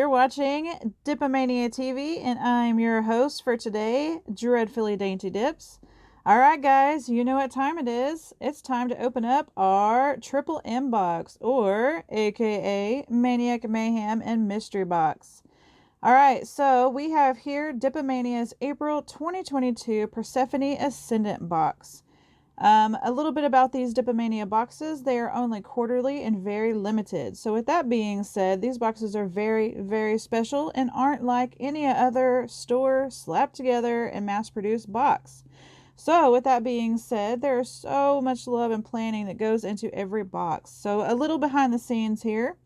You're watching Dipomania TV, and I'm your host for today, Dreadfully Dainty Dips. Alright, guys, you know what time it is. It's time to open up our Triple M box, or aka Maniac, Mayhem, and Mystery Box. Alright, so we have here Dipomania's April 2022 Persephone Ascendant box. A little bit about these Dipomania boxes. They are only quarterly and very limited. So with that being said, these boxes are very, very special and aren't like any other store slapped together and mass-produced box. So with that being said, there's so much love and planning that goes into every box. So a little behind the scenes here.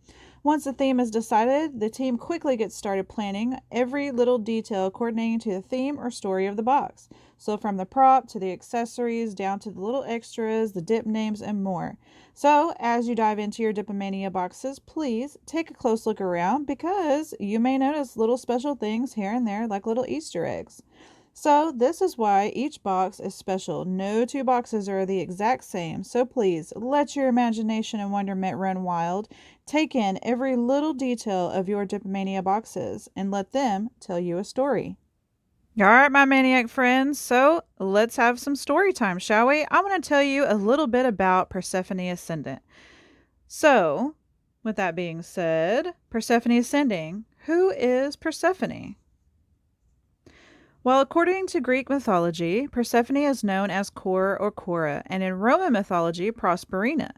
Once the theme is decided, the team quickly gets started planning every little detail coordinating to the theme or story of the box. So from the prop to the accessories down to the little extras, the dip names, and more. So as you dive into your Dipomania boxes, please take a close look around because you may notice little special things here and there like little Easter eggs. So this is why each box is special. No two boxes are the exact same. So please let your imagination and wonderment run wild. Take in every little detail of your Dipomania boxes and let them tell you a story. All right, my Maniac friends. So let's have some story time, shall we? I'm going to tell you a little bit about Persephone Ascendant. So with that being said, Persephone Ascending. Who is Persephone? Well, according to Greek mythology, Persephone is known as Cora or Cora, and in Roman mythology, Proserpina.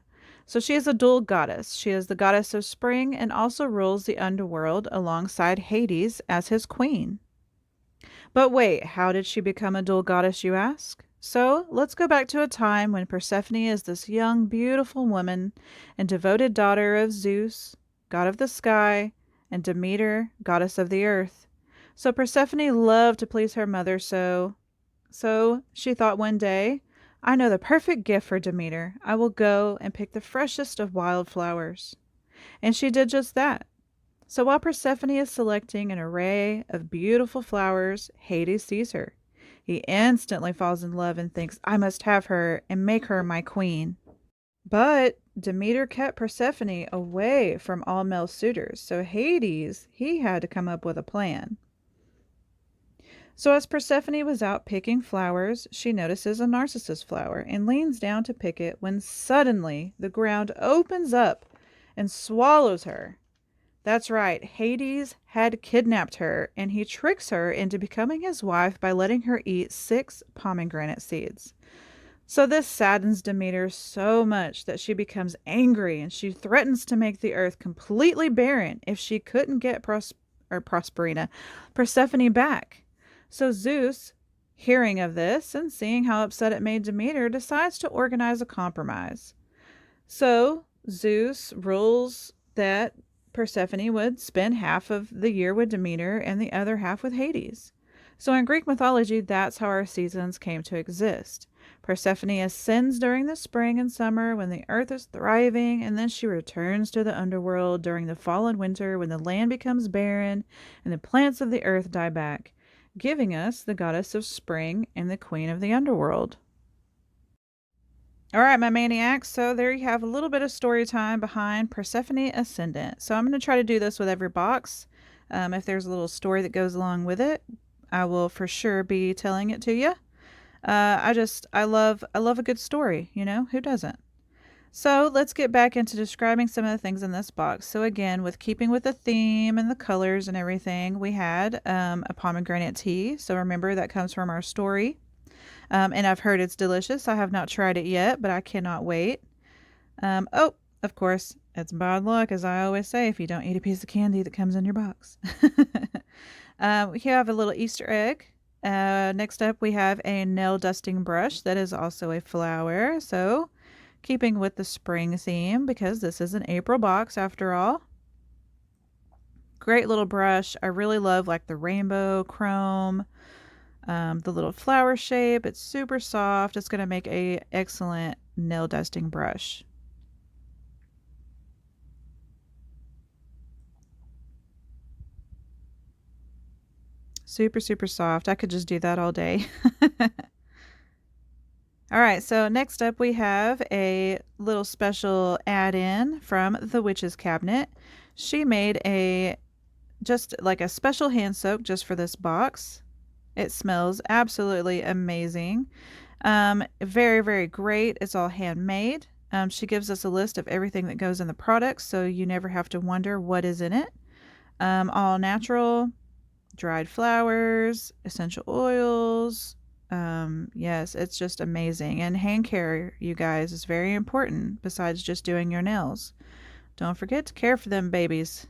So she is a dual goddess. She is the goddess of spring and also rules the underworld alongside Hades as his queen. But wait, how did she become a dual goddess, you ask? So let's go back to a time when Persephone is this young, beautiful woman and devoted daughter of Zeus, god of the sky, and Demeter, goddess of the earth. So Persephone loved to please her mother, so she thought one day, I know the perfect gift for Demeter. I will go and pick the freshest of wild flowers. And she did just that. So while Persephone is selecting an array of beautiful flowers, Hades sees her. He instantly falls in love and thinks, I must have her and make her my queen. But Demeter kept Persephone away from all male suitors, so Hades, he had to come up with a plan. So as Persephone was out picking flowers, she notices a narcissus flower and leans down to pick it when suddenly the ground opens up and swallows her. That's right, Hades had kidnapped her, and he tricks her into becoming his wife by letting her eat 6 pomegranate seeds. So this saddens Demeter so much that she becomes angry, and she threatens to make the earth completely barren if she couldn't get Persephone back. So Zeus, hearing of this and seeing how upset it made Demeter, decides to organize a compromise. So Zeus rules that Persephone would spend half of the year with Demeter and the other half with Hades. So in Greek mythology, that's how our seasons came to exist. Persephone ascends during the spring and summer when the earth is thriving, and then she returns to the underworld during the fall and winter when the land becomes barren and the plants of the earth die back, giving us the goddess of spring and the queen of the underworld. All right, my maniacs, so there you have a little bit of story time behind Persephone Ascendant. So I'm going to try to do this with every box. If there's a little story that goes along with it, I will for sure be telling it to you. I love a good story, you know, who doesn't? So let's get back into describing some of the things in this box. So again, with keeping with the theme and the colors and everything, we had a pomegranate tea. So remember, that comes from our story. And I've heard it's delicious. I have not tried it yet, but I cannot wait. Oh, of course, it's bad luck, as I always say, if you don't eat a piece of candy that comes in your box. We have a little Easter egg. Next up, we have a nail dusting brush that is also a flower. So keeping with the spring theme, because this is an April box after all. Great little brush. I really love like the rainbow chrome, the little flower shape. It's super soft. It's going to make an excellent nail dusting brush. Super, super soft. I could just do that all day. All right, so next up we have a little special add-in from the Witch's Cabinet. She made a just like a special hand soak just for this box. It smells absolutely amazing. Very, very great. It's all handmade. She gives us a list of everything that goes in the products, so you never have to wonder what is in it. All natural, dried flowers, essential oils. Yes, it's just amazing. And hand care, you guys, is very important besides just doing your nails. Don't forget to care for them babies.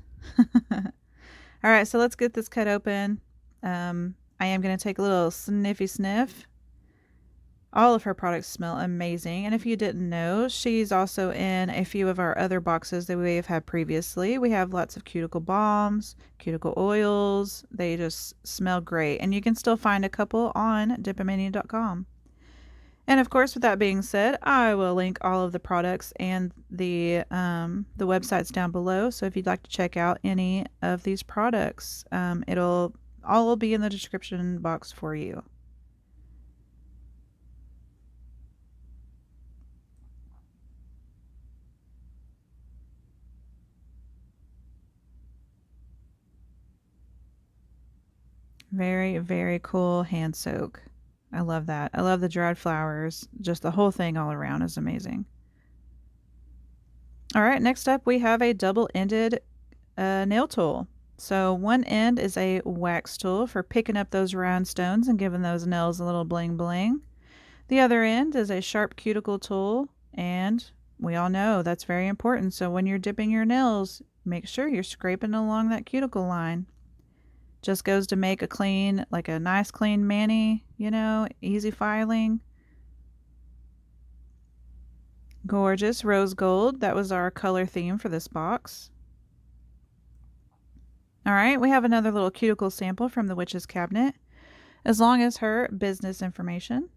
All right, so let's get this cut open. I am going to take a little sniffy sniff. All of her products smell amazing. And if you didn't know, she's also in a few of our other boxes that we have had previously. We have lots of cuticle balms, cuticle oils. They just smell great. And you can still find a couple on dipomania.com. And of course, with that being said, I will link all of the products and the websites down below. So if you'd like to check out any of these products, it'll all be in the description box for you. Very, very cool hand soak. I love that. I love the dried flowers. Just the whole thing all around is amazing. All right, next up we have a double-ended nail tool. So one end is a wax tool for picking up those rhinestones and giving those nails a little bling bling. The other end is a sharp cuticle tool, and we all know that's very important. So when you're dipping your nails, make sure you're scraping along that cuticle line. Just goes to make a clean, like a nice clean mani, you know, easy filing. Gorgeous rose gold. That was our color theme for this box. All right, we have another little cuticle sample from the witch's cabinet, as long as her business information.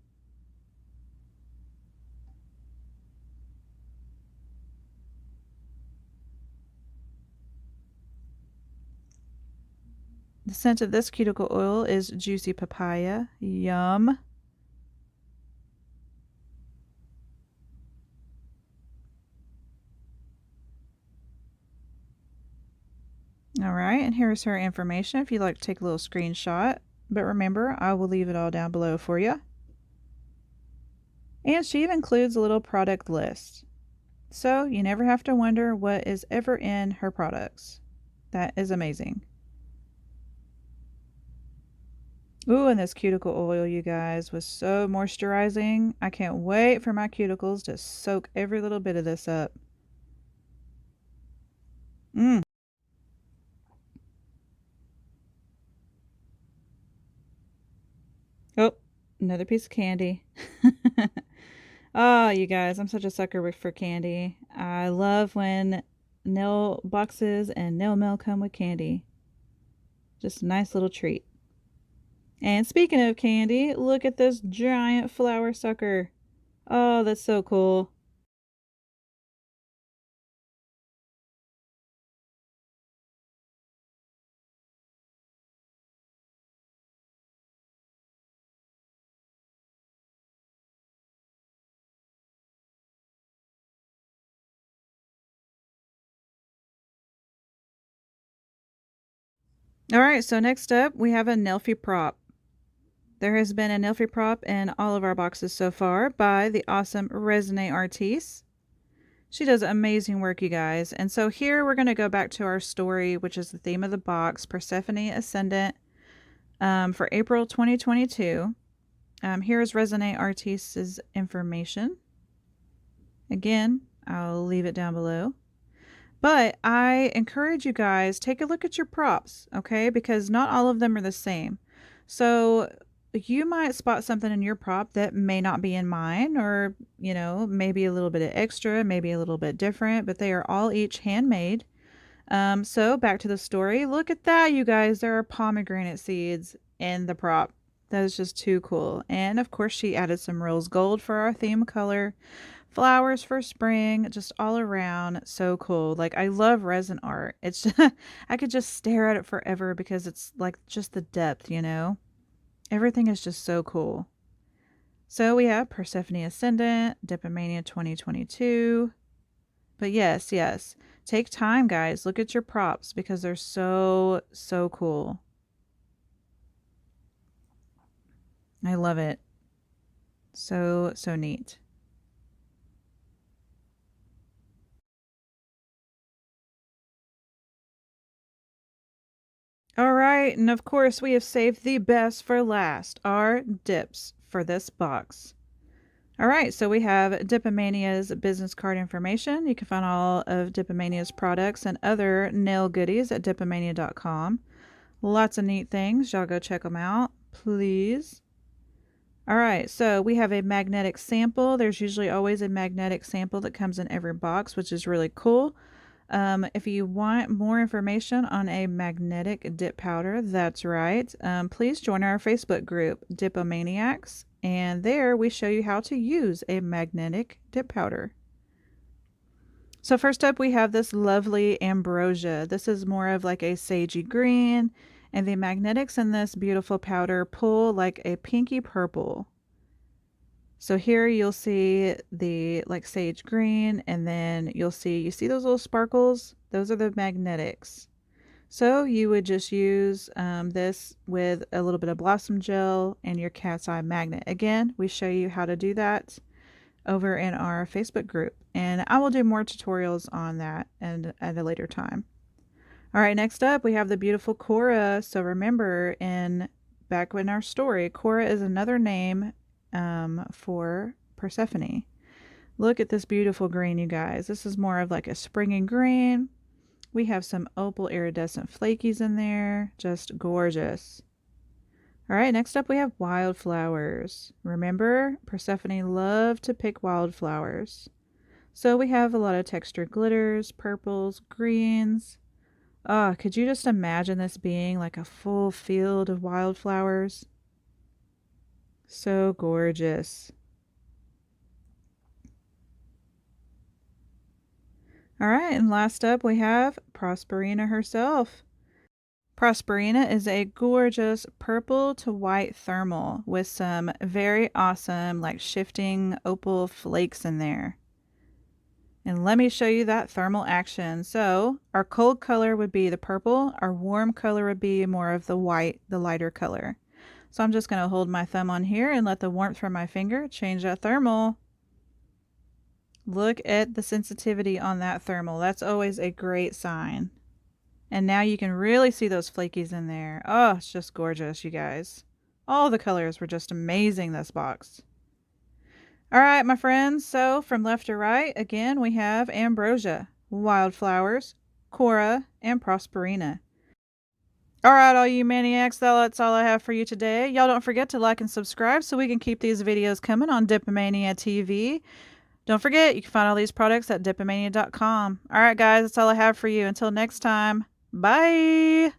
The scent of this cuticle oil is juicy papaya. Yum. All right, and here's her information if you'd like to take a little screenshot. But remember, I will leave it all down below for you. And she even includes a little product list. So you never have to wonder what is ever in her products. That is amazing. Ooh, and this cuticle oil, you guys, was so moisturizing. I can't wait for my cuticles to soak every little bit of this up. Mmm. Oh, another piece of candy. Oh, you guys, I'm such a sucker for candy. I love when nail boxes and nail mail come with candy. Just a nice little treat. And speaking of candy, look at this giant flower sucker. Oh, that's so cool. All right, so next up we have a Nailfie Prop. There has been a Nailfie Prop in all of our boxes so far by the awesome Resin'ae Artis. She does amazing work, you guys. And so here we're going to go back to our story, which is the theme of the box, Persephone Ascendant, for April 2022. Here's Resin'ae Artis' information. Again, I'll leave it down below. But I encourage you guys, take a look at your props, okay? Because not all of them are the same. So you might spot something in your prop that may not be in mine, or, you know, maybe a little bit of extra, maybe a little bit different, but they are all each handmade. So back to the story. Look at that, you guys. There are pomegranate seeds in the prop. That is just too cool. And of course, she added some rose gold for our theme color. Flowers for spring, just all around so cool. Like, I love resin art. It's just, I could just stare at it forever because it's like just the depth, you know? Everything is just so cool. So we have Persephone Ascendant, Dipomania 2022. But yes, yes. Take time, guys. Look at your props because they're so, so cool. I love it. So, so neat. All right, and of course, we have saved the best for last, our dips for this box. All right, so we have Dipomania's business card information. You can find all of Dipomania's products and other nail goodies at dipomania.com. Lots of neat things. Y'all go check them out, please. All right, so we have a magnetic sample. There's usually always a magnetic sample that comes in every box, which is really cool. If you want more information on a magnetic dip powder, that's right. Please join our Facebook group, Dipomaniacs, and there we show you how to use a magnetic dip powder. So first up, we have this lovely ambrosia. This is more of like a sagey green, and the magnetics in this beautiful powder pull like a pinky purple. So here you'll see the like sage green, and then you see those little sparkles? Those are the magnetics. So you would just use this with a little bit of blossom gel and your cat's eye magnet. Again, we show you how to do that over in our Facebook group, and I will do more tutorials on that and at a later time. All right, next up we have the beautiful Cora. So remember, back in our story, Cora is another name for Persephone. Look at this beautiful green, you guys. This is more of like a springy green. We have some opal iridescent flakies in there. Just gorgeous. All right, next up we have wildflowers. Remember, Persephone loved to pick wildflowers. So we have a lot of textured glitters, purples, greens. Oh, could you just imagine this being like a full field of wildflowers? So gorgeous. All right, and last up we have Prosperina herself. Prosperina is a gorgeous purple to white thermal with some very awesome like shifting opal flakes in there. And let me show you that thermal action. So our cold color would be the purple, our warm color would be more of the white, the lighter color. So I'm just going to hold my thumb on here and let the warmth from my finger change that thermal. Look at the sensitivity on that thermal. That's always a great sign. And now you can really see those flakies in there. Oh, it's just gorgeous, you guys. All the colors were just amazing this box. All right, my friends. So from left to right, again, we have Ambrosia, Wildflowers, Cora, and Prosperina. All right, all you maniacs, that's all I have for you today. Y'all don't forget to like and subscribe so we can keep these videos coming on Dipomania TV. Don't forget, you can find all these products at dipomania.com. All right, guys, that's all I have for you. Until next time, bye.